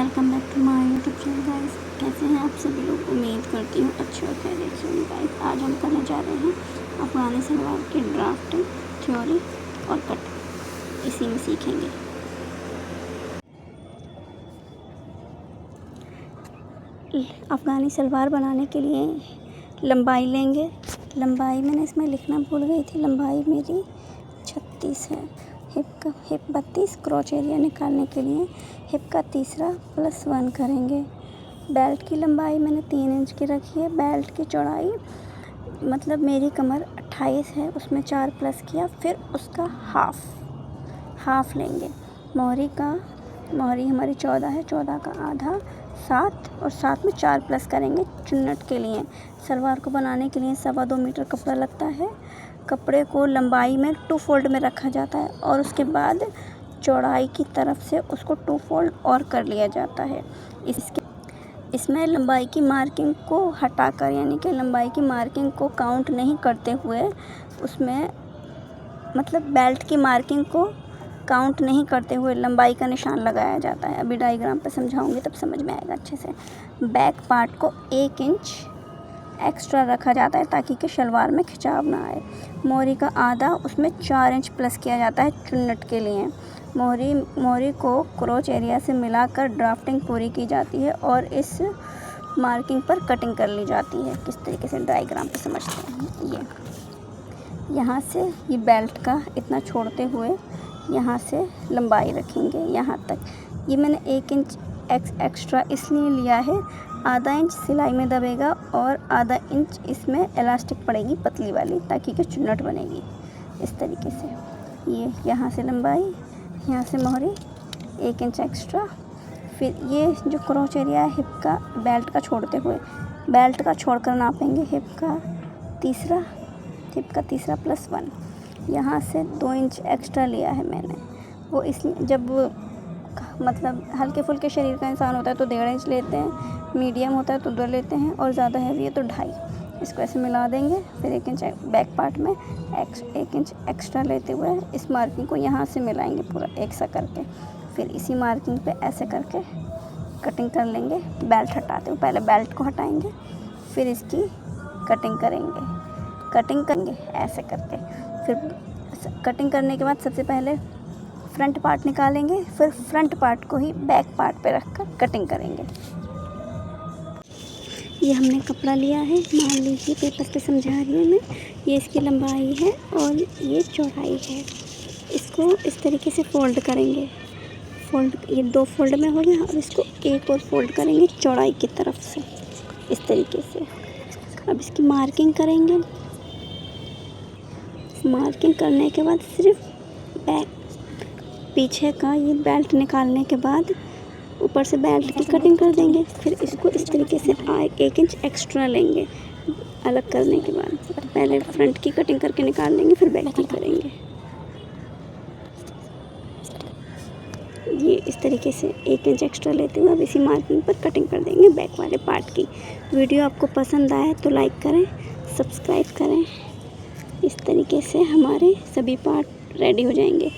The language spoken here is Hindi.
Welcome back to my YouTube channel guys. कैसे हैं आप सभी लोग? उम्मीद करती हूँ अच्छे और खैरियत से होंगे गाइस। आज हम करने जा रहे हैं अफगानी सलवार की ड्राफ्टिंग, थ्योरी और कट, इसी में सीखेंगे। अफगानी सलवार बनाने के लिए लंबाई लेंगे। लंबाई मैंने इसमें लिखना भूल गई थी। लंबाई मेरी 36 है। हिप 32। क्रॉच एरिया निकालने के लिए हिप का तीसरा +1 करेंगे। बेल्ट की लंबाई मैंने 3 इंच की रखी है। बेल्ट की चौड़ाई मतलब मेरी कमर 28 है, उसमें 4 प्लस किया, फिर उसका हाफ लेंगे। मोहरी हमारी 14 है, 14 का आधा 7 और 7 में 4 प्लस करेंगे चुन्नट के लिए। सलवार को बनाने के लिए 2.25 मीटर कपड़ा लगता है। कपड़े को लंबाई में 2 फोल्ड में रखा जाता है और उसके बाद चौड़ाई की तरफ से उसको 2 फोल्ड और कर लिया जाता है। इसमें लंबाई की मार्किंग को हटाकर, यानी कि लंबाई की मार्किंग को काउंट नहीं करते हुए, उसमें मतलब बेल्ट की मार्किंग को काउंट नहीं करते हुए लंबाई का निशान लगाया जाता है। अभी डायग्राम पे समझाऊंगी तब समझ में आएगा अच्छे से। बैक पार्ट को 1 इंच एक्स्ट्रा रखा जाता है ताकि कि शलवार में खिंचाव ना आए। मोहरी का आधा, उसमें 4 इंच प्लस किया जाता है चुन्नट के लिए। मोहरी को क्रोच एरिया से मिलाकर ड्राफ्टिंग पूरी की जाती है और इस मार्किंग पर कटिंग कर ली जाती है। किस तरीके से डायग्राम पे समझते हैं। ये यहाँ से ये बेल्ट का इतना छोड़ते हुए यहाँ से लंबाई रखेंगे यहाँ तक। ये मैंने 1 इंच एक्स्ट्रा इसलिए लिया है, आधा इंच सिलाई में दबेगा और आधा इंच इसमें इलास्टिक पड़ेगी पतली वाली, ताकि कि चुन्नट बनेगी इस तरीके से। ये यहाँ से लंबाई, यहाँ से मोहरी 1 इंच एक्स्ट्रा। फिर ये जो क्रॉच एरिया है हिप का, बेल्ट का छोड़ते हुए, बेल्ट का छोड़कर नापेंगे हिप का तीसरा +1। यहाँ से 2 इंच एक्स्ट्रा लिया है मैंने। वो इसलिए जब मतलब हल्के फुल्के शरीर का इंसान होता है तो 1.5 इंच लेते हैं, मीडियम होता है तो 2 लेते हैं और ज़्यादा हैवी है तो 2.5। इसको ऐसे मिला देंगे। फिर 1 इंच बैक पार्ट में 1 इंच एक्स्ट्रा लेते हुए इस मार्किंग को यहाँ से मिलाएंगे पूरा एक सा करके। फिर इसी मार्किंग पे ऐसे करके कटिंग कर लेंगे। बेल्ट हटाते हुए पहले बेल्ट को हटाएंगे, फिर इसकी कटिंग करेंगे ऐसे करके। फिर कटिंग करने के बाद सबसे पहले फ्रंट पार्ट निकालेंगे, फिर फ्रंट पार्ट को ही बैक पार्ट पे रखकर कटिंग करेंगे। ये हमने कपड़ा लिया है, मान लीजिए पेपर पे समझा रही हूँ मैं। ये इसकी लंबाई है और ये चौड़ाई है। इसको इस तरीके से फोल्ड करेंगे। ये 2 फोल्ड में हो गया और इसको एक और फोल्ड करेंगे चौड़ाई की तरफ से इस तरीके से। अब इसकी मार्किंग करेंगे। मार्किंग करने के बाद सिर्फ पीछे का ये बेल्ट निकालने के बाद ऊपर से बेल्ट की कटिंग कर देंगे। फिर इसको इस तरीके से 1 इंच एक्स्ट्रा लेंगे अलग करने के बाद। पहले फ्रंट की कटिंग करके निकाल देंगे, फिर बैक की करेंगे। ये इस तरीके से 1 इंच एक्स्ट्रा लेते हुए अब इसी मार्किंग पर कटिंग कर देंगे बैक वाले पार्ट की। वीडियो आपको पसंद आए तो लाइक करें, सब्सक्राइब करें। इस तरीके से हमारे सभी पार्ट रेडी हो जाएंगे।